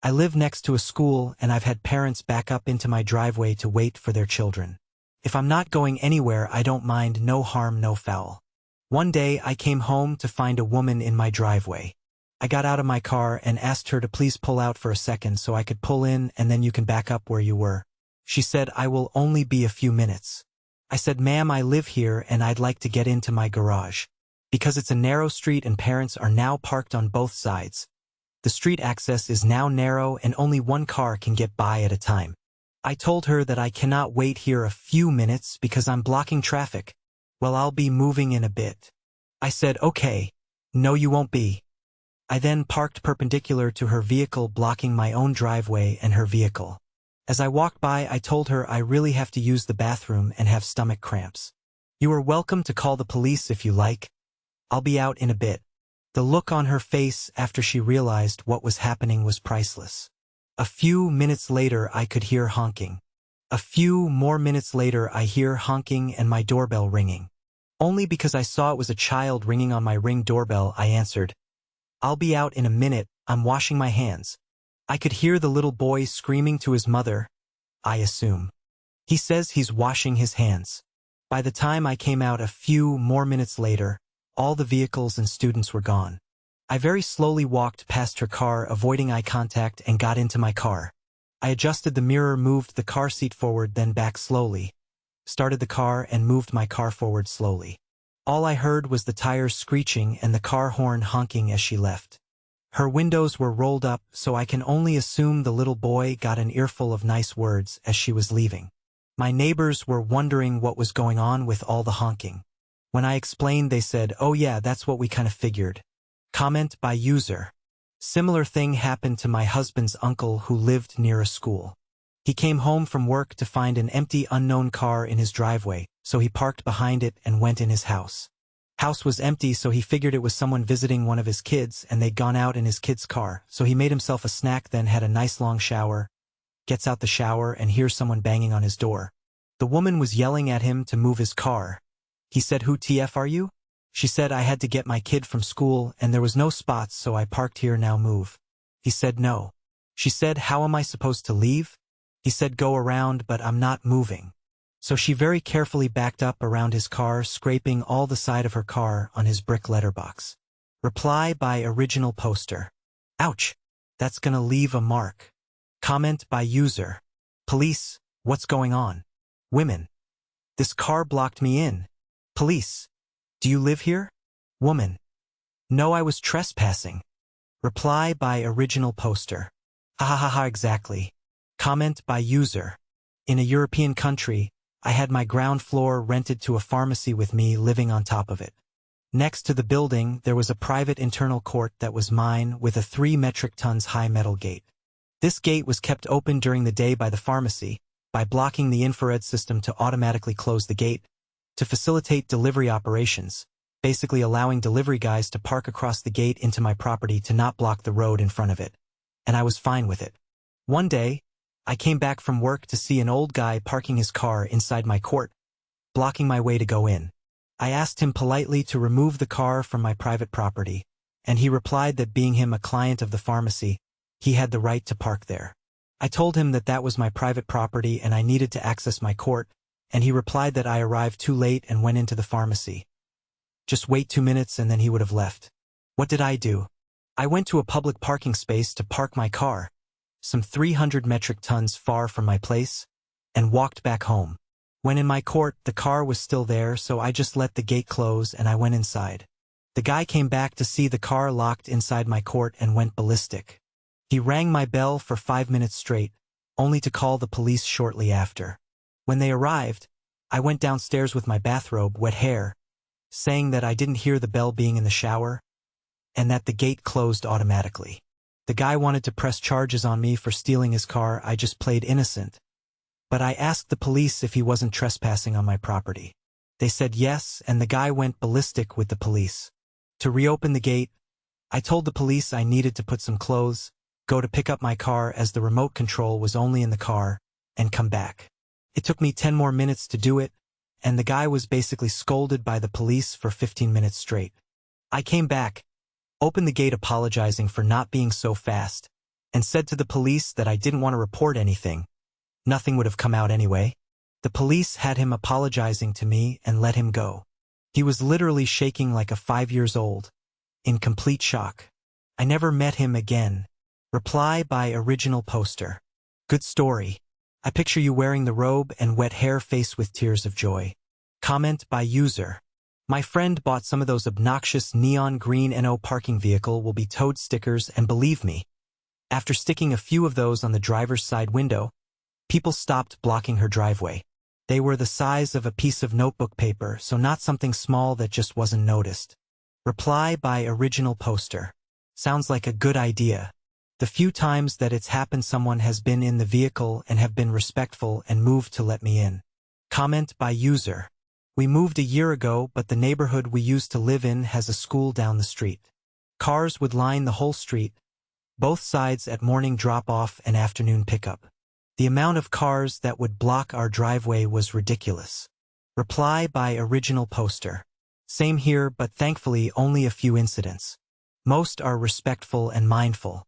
I live next to a school and I've had parents back up into my driveway to wait for their children. If I'm not going anywhere, I don't mind, no harm, no foul. One day I came home to find a woman in my driveway. I got out of my car and asked her to please pull out for a second so I could pull in and then you can back up where you were. She said, I will only be a few minutes. I said, ma'am, I live here and I'd like to get into my garage. Because it's a narrow street and parents are now parked on both sides. The street access is now narrow and only one car can get by at a time. I told her that I cannot wait here a few minutes because I'm blocking traffic. Well, I'll be moving in a bit. I said, okay. No, you won't be. I then parked perpendicular to her vehicle, blocking my own driveway and her vehicle. As I walked by, I told her I really have to use the bathroom and have stomach cramps. You are welcome to call the police if you like. I'll be out in a bit. The look on her face after she realized what was happening was priceless. A few minutes later, I could hear honking. A few more minutes later, I hear honking and my doorbell ringing. Only because I saw it was a child ringing on my Ring doorbell, I answered. I'll be out in a minute, I'm washing my hands. I could hear the little boy screaming to his mother, I assume. He says he's washing his hands. By the time I came out a few more minutes later, all the vehicles and students were gone. I very slowly walked past her car, avoiding eye contact, and got into my car. I adjusted the mirror, moved the car seat forward, then back slowly, started the car and moved my car forward slowly. All I heard was the tires screeching and the car horn honking as she left. Her windows were rolled up, so I can only assume the little boy got an earful of nice words as she was leaving. My neighbors were wondering what was going on with all the honking. When I explained, they said, oh yeah, that's what we kind of figured. Comment by user. Similar thing happened to my husband's uncle who lived near a school. He came home from work to find an empty unknown car in his driveway, so he parked behind it and went in his house. House was empty, so he figured it was someone visiting one of his kids and they'd gone out in his kid's car, so he made himself a snack, then had a nice long shower, gets out the shower and hears someone banging on his door. The woman was yelling at him to move his car. He said, who TF are you? She said, I had to get my kid from school and there was no spots, so I parked here, now move. He said no. She said, how am I supposed to leave? He said, go around, but I'm not moving. So she very carefully backed up around his car, scraping all the side of her car on his brick letterbox. Reply by original poster. Ouch. That's gonna leave a mark. Comment by user. Police, what's going on? Women. This car blocked me in. Police. Do you live here? Woman. No, I was trespassing. Reply by original poster. Ha ha ha ha, exactly. Comment by user. In a European country, I had my ground floor rented to a pharmacy with me living on top of it. Next to the building, there was a private internal court that was mine with a 3 metric tons high metal gate. This gate was kept open during the day by the pharmacy, by blocking the infrared system to automatically close the gate, to facilitate delivery operations, basically allowing delivery guys to park across the gate into my property to not block the road in front of it. And I was fine with it. One day, I came back from work to see an old guy parking his car inside my court, blocking my way to go in. I asked him politely to remove the car from my private property, and he replied that being him a client of the pharmacy, he had the right to park there. I told him that that was my private property and I needed to access my court, and he replied that I arrived too late and went into the pharmacy. Just wait 2 minutes and then he would have left. What did I do? I went to a public parking space to park my car, some 300 metric tons far from my place, and walked back home. When in my court, the car was still there, so I just let the gate close and I went inside. The guy came back to see the car locked inside my court and went ballistic. He rang my bell for 5 minutes straight, only to call the police shortly after. When they arrived, I went downstairs with my bathrobe, wet hair, saying that I didn't hear the bell being in the shower, and that the gate closed automatically. The guy wanted to press charges on me for stealing his car. I just played innocent. But I asked the police if he wasn't trespassing on my property. They said yes, and the guy went ballistic with the police. To reopen the gate, I told the police I needed to put some clothes, go to pick up my car as the remote control was only in the car, and come back. It took me 10 more minutes to do it, and the guy was basically scolded by the police for 15 minutes straight. I came back, opened the gate apologizing for not being so fast, and said to the police that I didn't want to report anything. Nothing would have come out anyway. The police had him apologizing to me and let him go. He was literally shaking like a 5 years old, in complete shock. I never met him again. Reply by original poster. Good story. I picture you wearing the robe and wet hair face with tears of joy. Comment by user. My friend bought some of those obnoxious neon green NO parking vehicle will be towed stickers, and believe me, after sticking a few of those on the driver's side window, people stopped blocking her driveway. They were the size of a piece of notebook paper, so not something small that just wasn't noticed. Reply by original poster. Sounds like a good idea. The few times that it's happened, someone has been in the vehicle and have been respectful and moved to let me in. Comment by user. We moved a year ago, but the neighborhood we used to live in has a school down the street. Cars would line the whole street, both sides at morning drop-off and afternoon pickup. The amount of cars that would block our driveway was ridiculous. Reply by original poster. Same here, but thankfully only a few incidents. Most are respectful and mindful.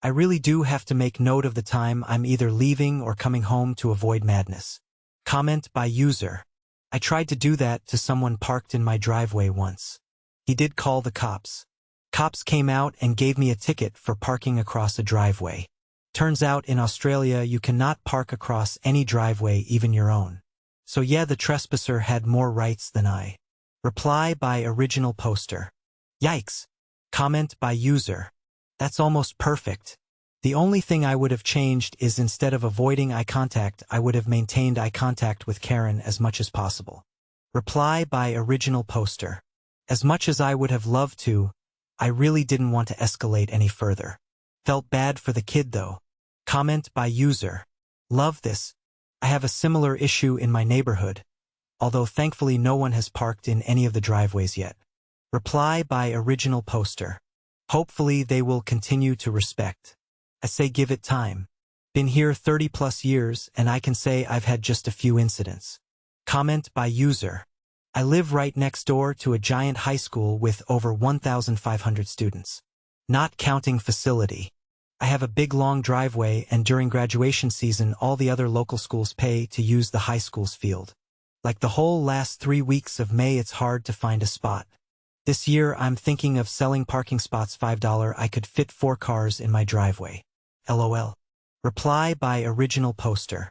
I really do have to make note of the time I'm either leaving or coming home to avoid madness. Comment by user. I tried to do that to someone parked in my driveway once. He did call the cops. Cops came out and gave me a ticket for parking across a driveway. Turns out in Australia you cannot park across any driveway, even your own. So yeah, the trespasser had more rights than I. Reply by original poster. Yikes. Comment by user. That's almost perfect. The only thing I would have changed is instead of avoiding eye contact, I would have maintained eye contact with Karen as much as possible. Reply by original poster. As much as I would have loved to, I really didn't want to escalate any further. Felt bad for the kid though. Comment by user. Love this. I have a similar issue in my neighborhood, although thankfully no one has parked in any of the driveways yet. Reply by original poster. Hopefully they will continue to respect. I say give it time. Been here 30+ years and I can say I've had just a few incidents. Comment by user. I live right next door to a giant high school with over 1,500 students. Not counting facility. I have a big long driveway, and during graduation season all the other local schools pay to use the high school's field. Like the whole last 3 weeks of May it's hard to find a spot. This year I'm thinking of selling parking spots. $5 I could fit 4 cars in my driveway. LOL. Reply by original poster.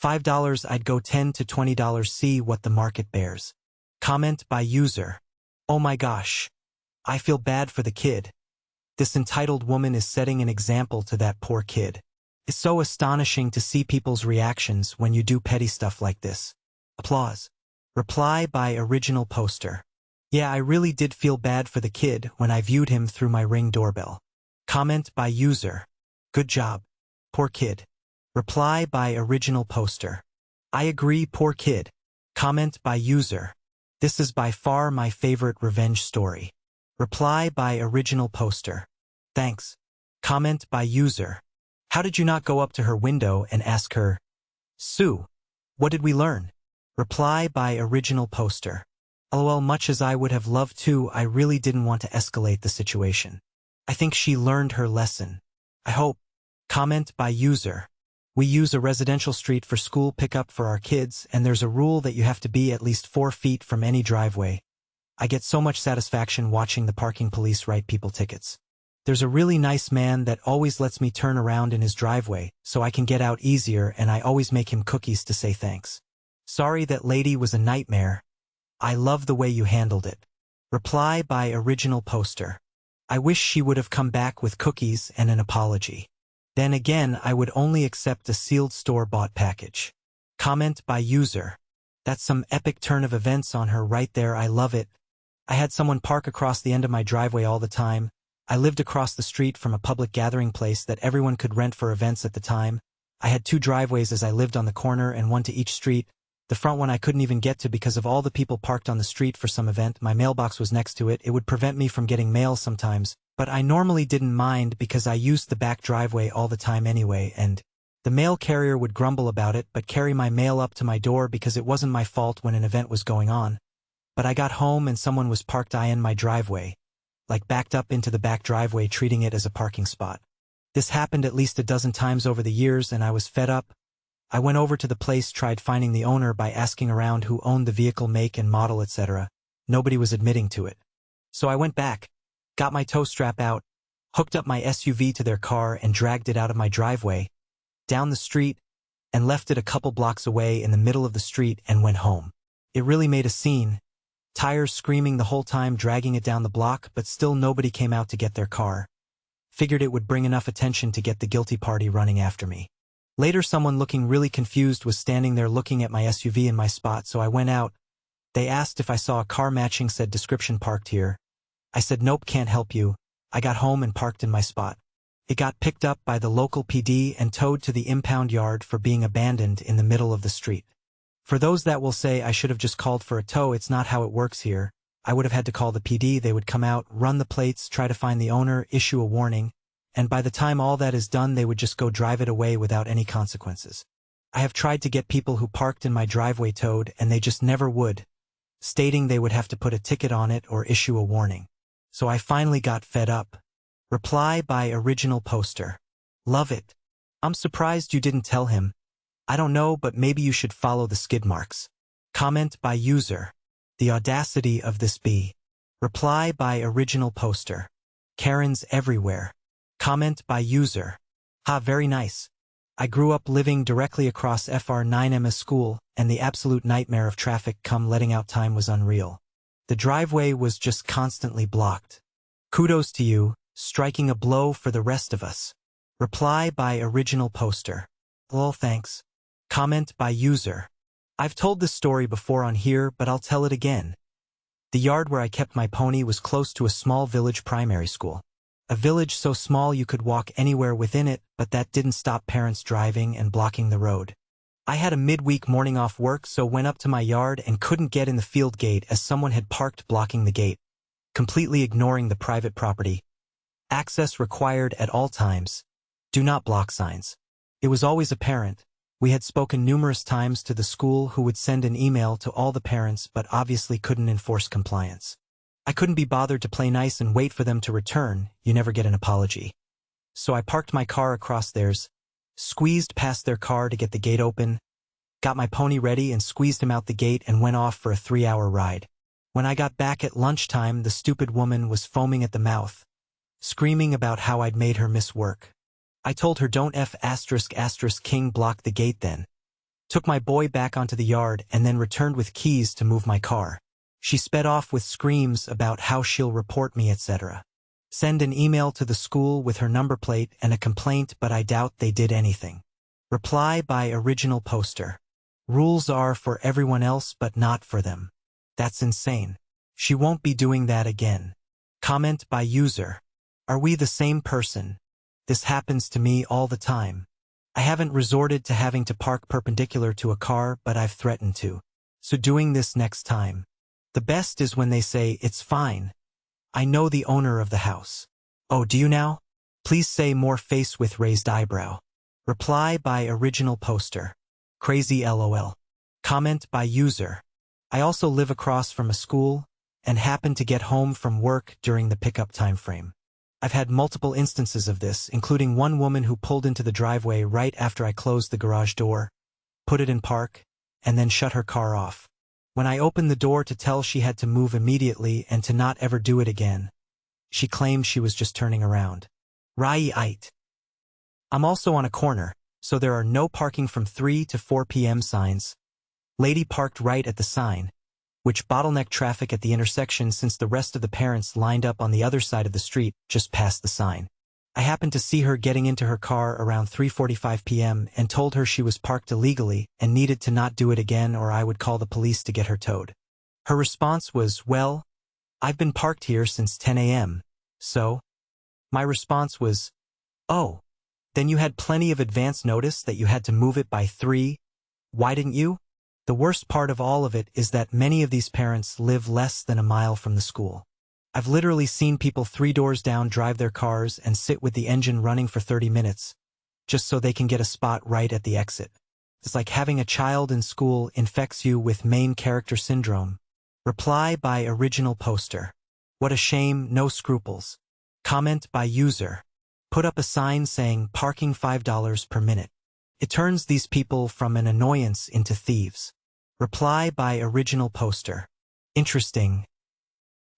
$5 I'd go $10 to $20, see what the market bears. Comment by user. Oh my gosh. I feel bad for the kid. This entitled woman is setting an example to that poor kid. It's so astonishing to see people's reactions when you do petty stuff like this. Applause. Reply by original poster. Yeah, I really did feel bad for the kid when I viewed him through my Ring doorbell. Comment by user. Good job. Poor kid. Reply by original poster. I agree, poor kid. Comment by user. This is by far my favorite revenge story. Reply by original poster. Thanks. Comment by user. How did you not go up to her window and ask her, Sue, what did we learn? Reply by original poster. LOL, much as I would have loved to, I really didn't want to escalate the situation. I think she learned her lesson. I hope. Comment by user. We use a residential street for school pickup for our kids, and there's a rule that you have to be at least 4 feet from any driveway. I get so much satisfaction watching the parking police write people tickets. There's a really nice man that always lets me turn around in his driveway so I can get out easier, and I always make him cookies to say thanks. Sorry that lady was a nightmare. I love the way you handled it. Reply by original poster. I wish she would have come back with cookies and an apology. Then again, I would only accept a sealed store-bought package. Comment by user. That's some epic turn of events on her right there. I love it. I had someone park across the end of my driveway all the time. I lived across the street from a public gathering place that everyone could rent for events at the time. I had 2 driveways as I lived on the corner and one to each street. The front one I couldn't even get to because of all the people parked on the street for some event. My mailbox was next to it. It would prevent me from getting mail sometimes, but I normally didn't mind because I used the back driveway all the time anyway, and the mail carrier would grumble about it but carry my mail up to my door because it wasn't my fault when an event was going on. But I got home and someone was parked in my driveway, like backed up into the back driveway, treating it as a parking spot. This happened at least a dozen times over the years and I was fed up. I went over to the place, tried finding the owner by asking around who owned the vehicle, make and model, etc. Nobody was admitting to it. So I went back, got my tow strap out, hooked up my SUV to their car and dragged it out of my driveway, down the street, and left it a couple blocks away in the middle of the street and went home. It really made a scene. Tires screaming the whole time, dragging it down the block, but still nobody came out to get their car. Figured it would bring enough attention to get the guilty party running after me. Later, someone looking really confused was standing there looking at my SUV in my spot, so I went out. They asked if I saw a car matching said description parked here. I said nope, can't help you. I got home and parked in my spot. It got picked up by the local PD and towed to the impound yard for being abandoned in the middle of the street. For those that will say I should have just called for a tow, it's not how it works here. I would have had to call the PD, they would come out, run the plates, try to find the owner, issue a warning, and by the time all that is done they would just go drive it away without any consequences. I have tried to get people who parked in my driveway towed and they just never would, stating they would have to put a ticket on it or issue a warning. So I finally got fed up. Reply by original poster. Love it. I'm surprised you didn't tell him. I don't know, but maybe you should follow the skid marks. Comment by user. The audacity of this bee. Reply by original poster. Karens everywhere. Comment by user. Ha, very nice. I grew up living directly across FR9MS school, and the absolute nightmare of traffic come letting out time was unreal. The driveway was just constantly blocked. Kudos to you, striking a blow for the rest of us. Reply by original poster. Lol, thanks. Comment by user. I've told this story before on here, but I'll tell it again. The yard where I kept my pony was close to a small village primary school. A village so small you could walk anywhere within it, but that didn't stop parents driving and blocking the road. I had a midweek morning off work, so went up to my yard and couldn't get in the field gate as someone had parked blocking the gate, completely ignoring the private property. Access required at all times. Do not block signs. It was always apparent. We had spoken numerous times to the school, who would send an email to all the parents but obviously couldn't enforce compliance. I couldn't be bothered to play nice and wait for them to return. You never get an apology. So I parked my car across theirs, squeezed past their car to get the gate open, got my pony ready and squeezed him out the gate and went off for a 3-hour ride. When I got back at lunchtime, the stupid woman was foaming at the mouth, screaming about how I'd made her miss work. I told her don't ***king block the gate then. Took my boy back onto the yard and then returned with keys to move my car. She sped off with screams about how she'll report me, etc. Send an email to the school with her number plate and a complaint, but I doubt they did anything. Reply by original poster. Rules are for everyone else but not for them. That's insane. She won't be doing that again. Comment by user. Are we the same person? This happens to me all the time. I haven't resorted to having to park perpendicular to a car, but I've threatened to. So doing this next time. The best is when they say, it's fine. I know the owner of the house. Oh, do you now? Please say more, face with raised eyebrow. Reply by original poster. Crazy LOL. Comment by user. I also live across from a school and happen to get home from work during the pickup time frame. I've had multiple instances of this, including one woman who pulled into the driveway right after I closed the garage door, put it in park, and then shut her car off. When I opened the door to tell she had to move immediately and to not ever do it again, she claimed she was just turning around. Right. I'm also on a corner, so there are no parking from 3 to 4 p.m. signs. Lady parked right at the sign, which bottlenecked traffic at the intersection since the rest of the parents lined up on the other side of the street just past the sign. I happened to see her getting into her car around 3:45 p.m. and told her she was parked illegally and needed to not do it again or I would call the police to get her towed. Her response was, well, I've been parked here since 10 a.m., so? My response was, oh, then you had plenty of advance notice that you had to move it by 3. Why didn't you? The worst part of all of it is that many of these parents live less than a mile from the school. I've literally seen people 3 doors down drive their cars and sit with the engine running for 30 minutes, just so they can get a spot right at the exit. It's like having a child in school infects you with main character syndrome. Reply by original poster. What a shame, no scruples. Comment by user. Put up a sign saying parking $5 per minute. It turns these people from an annoyance into thieves. Reply by original poster. Interesting.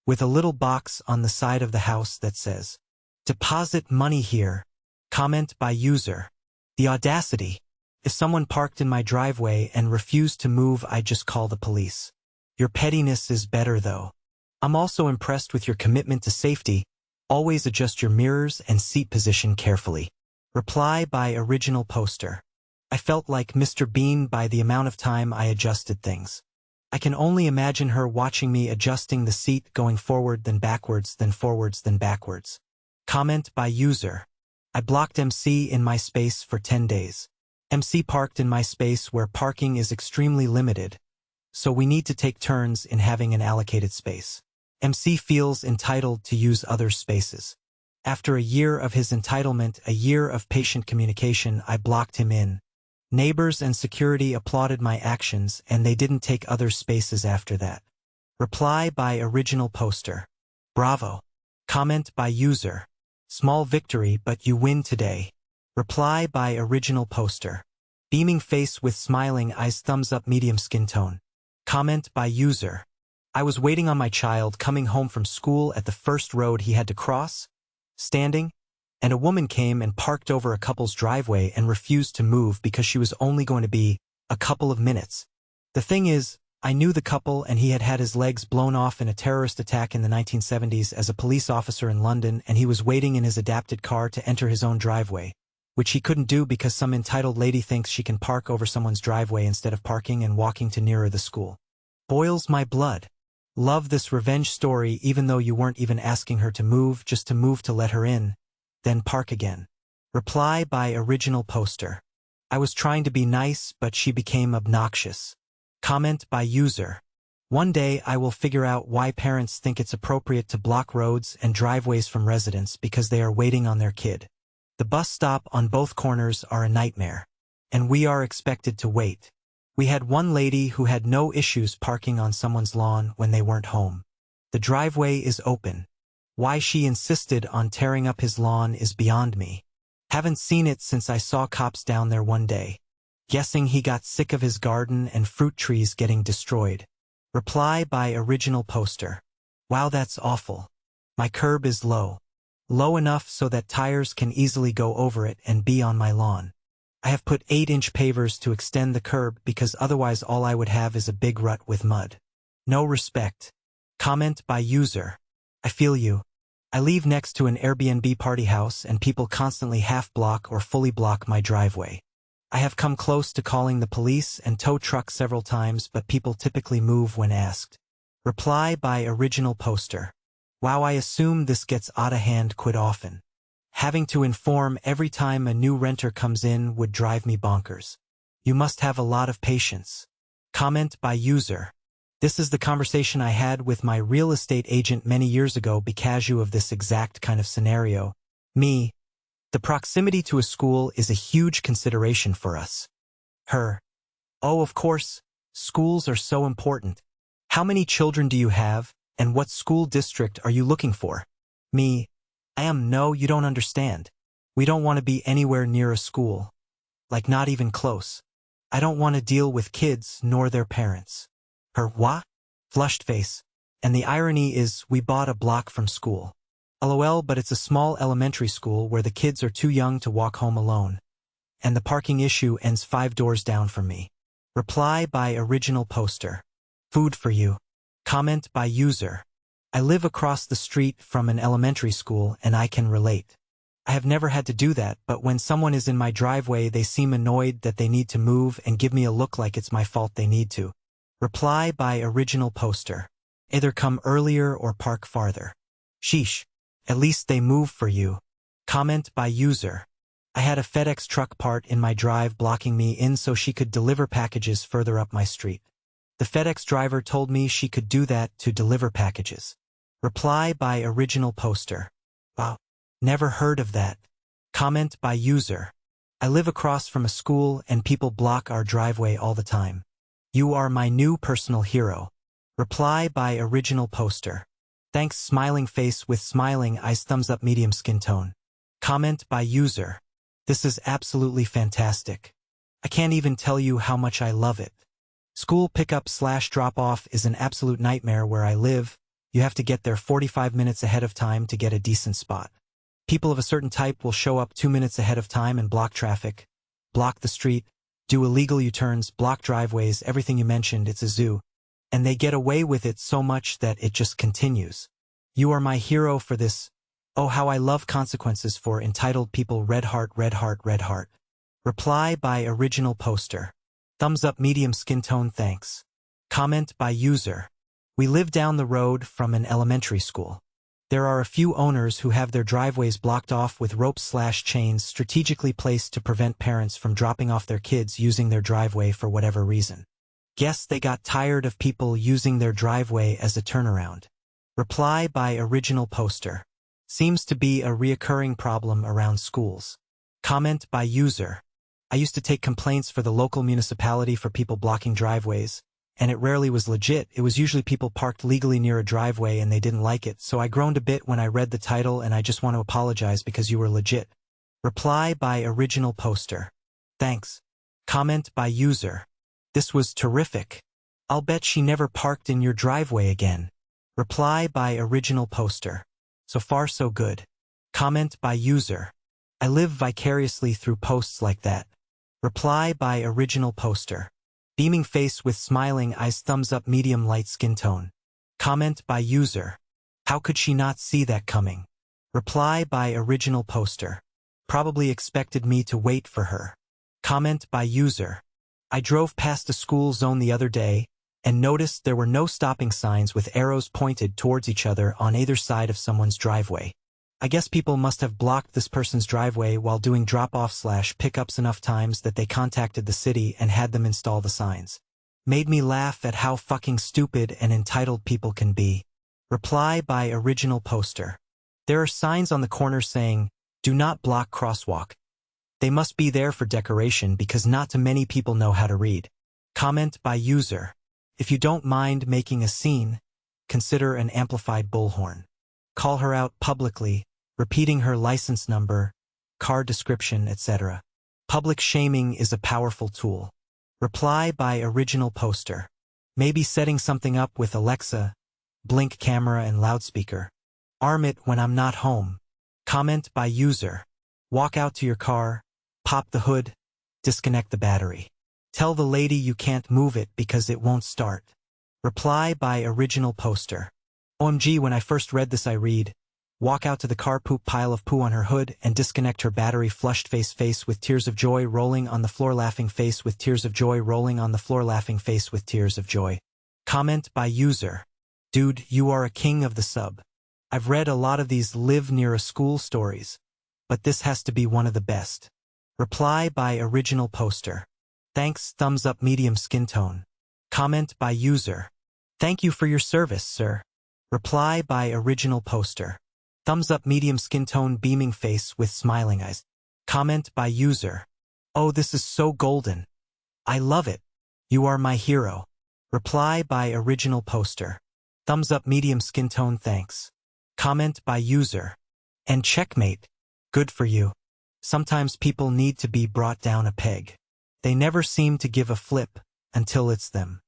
With a little box on the side of the house that says, "Deposit money here." Comment by user. The audacity. If someone parked in my driveway and refused to move, I'd just call the police. Your pettiness is better though. I'm also impressed with your commitment to safety. Always adjust your mirrors and seat position carefully. Reply by original poster. I felt like Mr. Bean by the amount of time I adjusted things. I can only imagine her watching me adjusting the seat, going forward then backwards then forwards then backwards. Comment by user. I blocked MC in my space for 10 days. MC parked in my space where parking is extremely limited, so we need to take turns in having an allocated space. MC feels entitled to use others' spaces. After a year of his entitlement, a year of patient communication, I blocked him in. Neighbors and security applauded my actions, and they didn't take other spaces after that. Reply by original poster. Bravo. Comment by user. Small victory, but you win today. Reply by original poster. Beaming face with smiling eyes, thumbs up, medium skin tone. Comment by user. I was waiting on my child coming home from school at the first road he had to cross, standing, and a woman came and parked over a couple's driveway and refused to move because she was only going to be a couple of minutes. The thing is, I knew the couple, and he had had his legs blown off in a terrorist attack in the 1970s as a police officer in London, and he was waiting in his adapted car to enter his own driveway, which he couldn't do because some entitled lady thinks she can park over someone's driveway instead of parking and walking to nearer the school. Boils my blood. Love this revenge story, even though you weren't even asking her to move, just to move to let her in, then park again. Reply by original poster. I was trying to be nice, but she became obnoxious. Comment by user. One day I will figure out why parents think it's appropriate to block roads and driveways from residents because they are waiting on their kid. The bus stop on both corners are a nightmare, and we are expected to wait. We had one lady who had no issues parking on someone's lawn when they weren't home. The driveway is open. Why she insisted on tearing up his lawn is beyond me. Haven't seen it since I saw cops down there one day. Guessing he got sick of his garden and fruit trees getting destroyed. Reply by original poster. Wow, that's awful. My curb is low. Low enough so that tires can easily go over it and be on my lawn. I have put 8-inch pavers to extend the curb because otherwise all I would have is a big rut with mud. No respect. Comment by user. I feel you. I live next to an Airbnb party house and people constantly half-block or fully block my driveway. I have come close to calling the police and tow truck several times, but people typically move when asked. Reply by original poster. Wow, I assume this gets out of hand quite often. Having to inform every time a new renter comes in would drive me bonkers. You must have a lot of patience. Comment by user. This is the conversation I had with my real estate agent many years ago because of this exact kind of scenario. Me. The proximity to a school is a huge consideration for us. Her. Oh, of course, schools are so important. How many children do you have, and what school district are you looking for? Me. No, you don't understand. We don't want to be anywhere near a school. Like not even close. I don't want to deal with kids nor their parents. Her what? Flushed face. And the irony is, we bought a block from school. LOL, but it's a small elementary school where the kids are too young to walk home alone. And the parking issue ends 5 doors down from me. Reply by original poster. Food for you. Comment by user. I live across the street from an elementary school and I can relate. I have never had to do that, but when someone is in my driveway they seem annoyed that they need to move and give me a look like it's my fault they need to. Reply by original poster. Either come earlier or park farther. Sheesh. At least they move for you. Comment by user. I had a FedEx truck part in my drive blocking me in so she could deliver packages further up my street. The FedEx driver told me she could do that to deliver packages. Reply by original poster. Wow. Never heard of that. Comment by user. I live across from a school and people block our driveway all the time. You are my new personal hero. Reply by original poster. Thanks, smiling face with smiling eyes, thumbs up, medium skin tone. Comment by user. This is absolutely fantastic. I can't even tell you how much I love it. School pickup/drop-off is an absolute nightmare where I live. You have to get there 45 minutes ahead of time to get a decent spot. People of a certain type will show up 2 minutes ahead of time and block traffic, block the street, do illegal U-turns, block driveways, everything you mentioned. It's a zoo. And they get away with it so much that it just continues. You are my hero for this. Oh, how I love consequences for entitled people. Red heart, red heart, red heart. Reply by original poster. Thumbs up, medium skin tone, thanks. Comment by user. We live down the road from an elementary school. There are a few owners who have their driveways blocked off with ropes/chains strategically placed to prevent parents from dropping off their kids using their driveway for whatever reason. Guess they got tired of people using their driveway as a turnaround. Reply by original poster. Seems to be a reoccurring problem around schools. Comment by user. I used to take complaints for the local municipality for people blocking driveways, and it rarely was legit. It was usually people parked legally near a driveway and they didn't like it, so I groaned a bit when I read the title, and I just want to apologize because you were legit. Reply by original poster. Thanks. Comment by user. This was terrific. I'll bet she never parked in your driveway again. Reply by original poster. So far so good. Comment by user. I live vicariously through posts like that. Reply by original poster. Beaming face with smiling eyes, thumbs up, medium light skin tone. Comment by user. How could she not see that coming? Reply by original poster. Probably expected me to wait for her. Comment by user. I drove past a school zone the other day and noticed there were no stopping signs with arrows pointed towards each other on either side of someone's driveway. I guess people must have blocked this person's driveway while doing drop-off/pickups enough times that they contacted the city and had them install the signs. Made me laugh at how fucking stupid and entitled people can be. Reply by original poster. There are signs on the corner saying, "Do not block crosswalk." They must be there for decoration because not too many people know how to read. Comment by user. If you don't mind making a scene, consider an amplified bullhorn. Call her out publicly, repeating her license number, car description, etc. Public shaming is a powerful tool. Reply by original poster. Maybe setting something up with Alexa, blink camera and loudspeaker. Arm it when I'm not home. Comment by user. Walk out to your car, pop the hood, disconnect the battery. Tell the lady you can't move it because it won't start. Reply by original poster. OMG, when I first read this I read, walk out to the car, poop pile of poo on her hood and disconnect her battery, flushed face with tears of joy rolling on the floor, laughing face with tears of joy rolling on the floor, laughing face with tears of joy. Comment by user. Dude, you are a king of the sub. I've read a lot of these live near a school stories, but this has to be one of the best. Reply by original poster. Thanks, thumbs up, medium skin tone. Comment by user. Thank you for your service, sir. Reply by original poster. Thumbs up, medium skin tone, beaming face with smiling eyes. Comment by user. Oh, this is so golden. I love it. You are my hero. Reply by original poster. Thumbs up, medium skin tone, thanks. Comment by user. And checkmate. Good for you. Sometimes people need to be brought down a peg. They never seem to give a flip until it's them.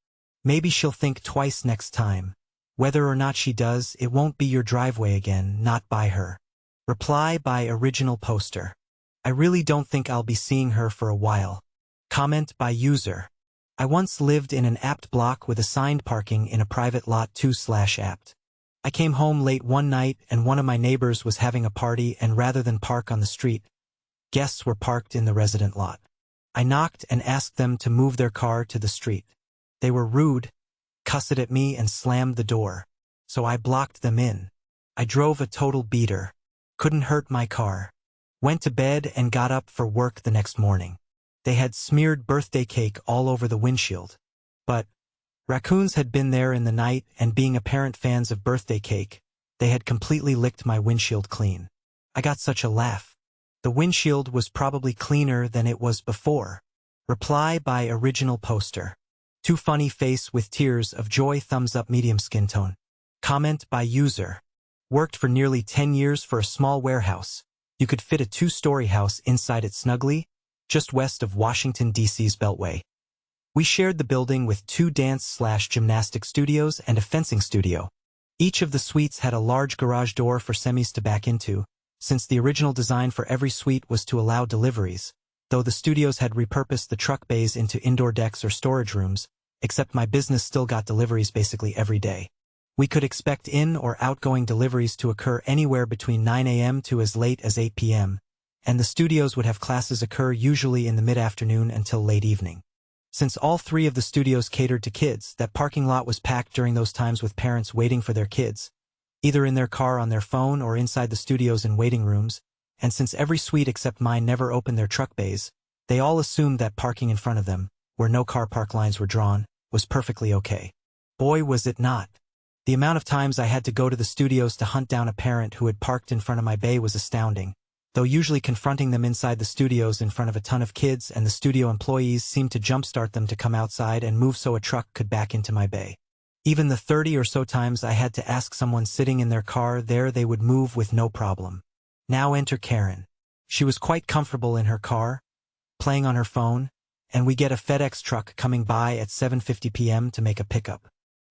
Maybe she'll think twice next time. Whether or not she does, it won't be your driveway again, not by her. Reply by original poster. I really don't think I'll be seeing her for a while. Comment by user. I once lived in an apt block with assigned parking in a private lot 2/apt. I came home late one night and one of my neighbors was having a party, and rather than park on the street, guests were parked in the resident lot. I knocked and asked them to move their car to the street. They were rude, cussed at me and slammed the door, so I blocked them in. I drove a total beater. Couldn't hurt my car. Went to bed and got up for work the next morning. They had smeared birthday cake all over the windshield. But raccoons had been there in the night, and being apparent fans of birthday cake, they had completely licked my windshield clean. I got such a laugh. The windshield was probably cleaner than it was before. Reply by original poster. Too funny face with tears of joy, thumbs up, medium skin tone. Comment by user. Worked for nearly 10 years for a small warehouse. You could fit a 2-story house inside it snugly, just west of Washington, D.C.'s Beltway. We shared the building with 2 dance/gymnastic studios and a fencing studio. Each of the suites had a large garage door for semis to back into, since the original design for every suite was to allow deliveries, though the studios had repurposed the truck bays into indoor decks or storage rooms, except my business still got deliveries basically every day. We could expect in- or outgoing deliveries to occur anywhere between 9 a.m. to as late as 8 p.m., and the studios would have classes occur usually in the mid-afternoon until late evening. Since all 3 of the studios catered to kids, that parking lot was packed during those times with parents waiting for their kids, either in their car on their phone or inside the studios in waiting rooms, and since every suite except mine never opened their truck bays, they all assumed that parking in front of them, where no car park lines were drawn, was perfectly okay. Boy, was it not. The amount of times I had to go to the studios to hunt down a parent who had parked in front of my bay was astounding, though usually confronting them inside the studios in front of a ton of kids and the studio employees seemed to jumpstart them to come outside and move so a truck could back into my bay. Even the 30 or so times I had to ask someone sitting in their car there, they would move with no problem. Now enter Karen. She was quite comfortable in her car, playing on her phone, and we get a FedEx truck coming by at 7:50 p.m. to make a pickup.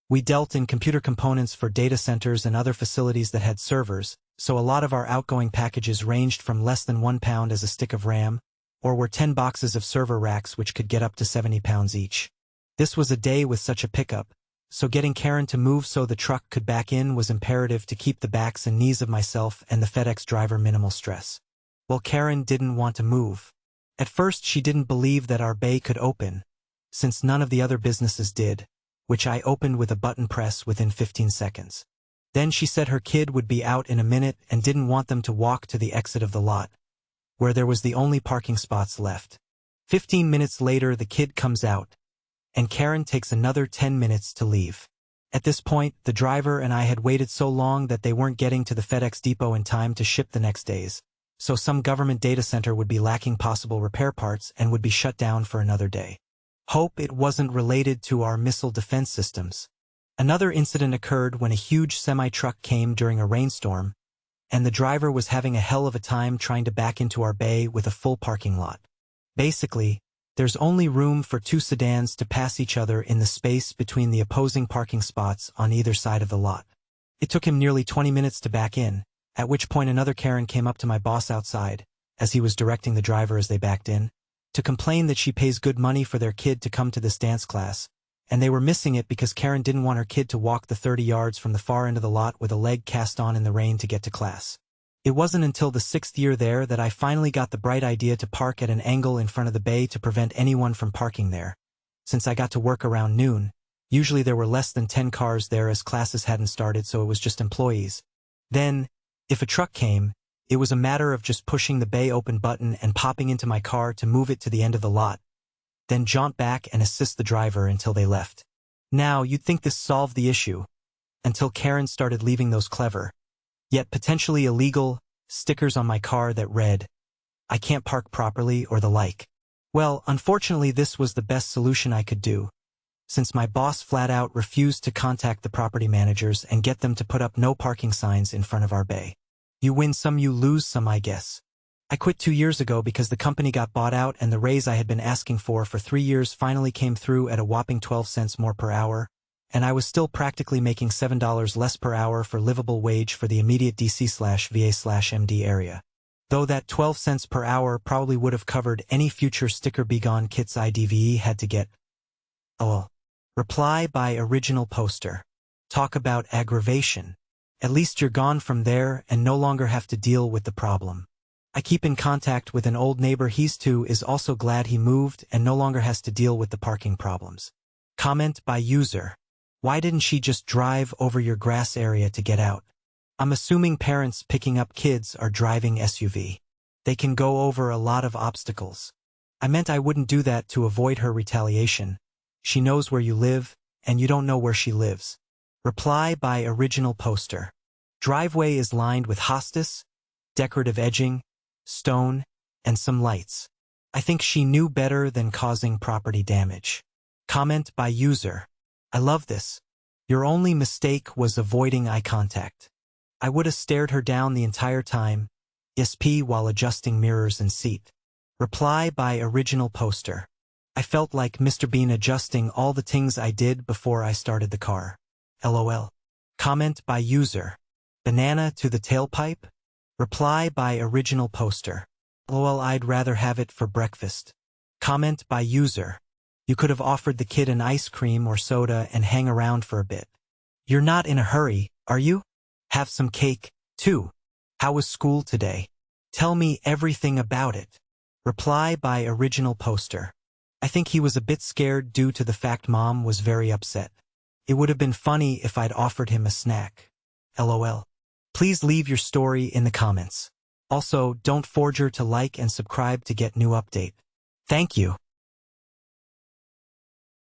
We dealt in computer components for data centers and other facilities that had servers, so a lot of our outgoing packages ranged from less than 1 pound as a stick of RAM, or were 10 boxes of server racks which could get up to 70 pounds each. This was a day with such a pickup, so getting Karen to move so the truck could back in was imperative to keep the backs and knees of myself and the FedEx driver minimal stress. Well, Karen didn't want to move. At first she didn't believe that our bay could open, since none of the other businesses did, which I opened with a button press within 15 seconds. Then she said her kid would be out in a minute and didn't want them to walk to the exit of the lot, where there was the only parking spots left. 15 minutes later the kid comes out, and Karen takes another 10 minutes to leave. At this point, the driver and I had waited so long that they weren't getting to the FedEx depot in time to ship the next days, so some government data center would be lacking possible repair parts and would be shut down for another day. Hope it wasn't related to our missile defense systems. Another incident occurred when a huge semi-truck came during a rainstorm, and the driver was having a hell of a time trying to back into our bay with a full parking lot. Basically, there's only room for 2 sedans to pass each other in the space between the opposing parking spots on either side of the lot. It took him nearly 20 minutes to back in, at which point another Karen came up to my boss outside, as he was directing the driver as they backed in, to complain that she pays good money for their kid to come to this dance class, and they were missing it because Karen didn't want her kid to walk the 30 yards from the far end of the lot with a leg cast on in the rain to get to class. It wasn't until the 6th year there that I finally got the bright idea to park at an angle in front of the bay to prevent anyone from parking there. Since I got to work around noon, usually there were less than 10 cars there as classes hadn't started, so it was just employees. Then, if a truck came, it was a matter of just pushing the bay open button and popping into my car to move it to the end of the lot, then jaunt back and assist the driver until they left. Now, you'd think this solved the issue, until Karen started leaving those clever, yet potentially illegal, stickers on my car that read, "I can't park properly," or the like. Well, unfortunately this was the best solution I could do, since my boss flat out refused to contact the property managers and get them to put up no parking signs in front of our bay. You win some, you lose some, I guess. I quit 2 years ago because the company got bought out and the raise I had been asking for 3 years finally came through at a whopping 12 cents more per hour, and I was still practically making $7 less per hour for livable wage for the immediate DC/VA/MD area. Though that 12 cents per hour probably would have covered any future sticker begone kits IDVE had to get. Oh. Reply by original poster. Talk about aggravation. At least you're gone from there and no longer have to deal with the problem. I keep in contact with an old neighbor. He's too is also glad he moved and no longer has to deal with the parking problems. Comment by user. Why didn't she just drive over your grass area to get out? I'm assuming parents picking up kids are driving SUV. They can go over a lot of obstacles. I meant I wouldn't do that to avoid her retaliation. She knows where you live, and you don't know where she lives. Reply by original poster. Driveway is lined with hostas, decorative edging, stone, and some lights. I think she knew better than causing property damage. Comment by user. I love this. Your only mistake was avoiding eye contact. I would have stared her down the entire time, ESP while adjusting mirrors and seat. Reply by original poster. I felt like Mr. Bean adjusting all the things I did before I started the car. LOL. Comment by user. Banana to the tailpipe? Reply by original poster. LOL, I'd rather have it for breakfast. Comment by user. You could have offered the kid an ice cream or soda and hang around for a bit. You're not in a hurry, are you? Have some cake, too. How was school today? Tell me everything about it. Reply by original poster. I think he was a bit scared due to the fact Mom was very upset. It would have been funny if I'd offered him a snack. LOL. Please leave your story in the comments. Also, don't forget to like and subscribe to get new update. Thank you.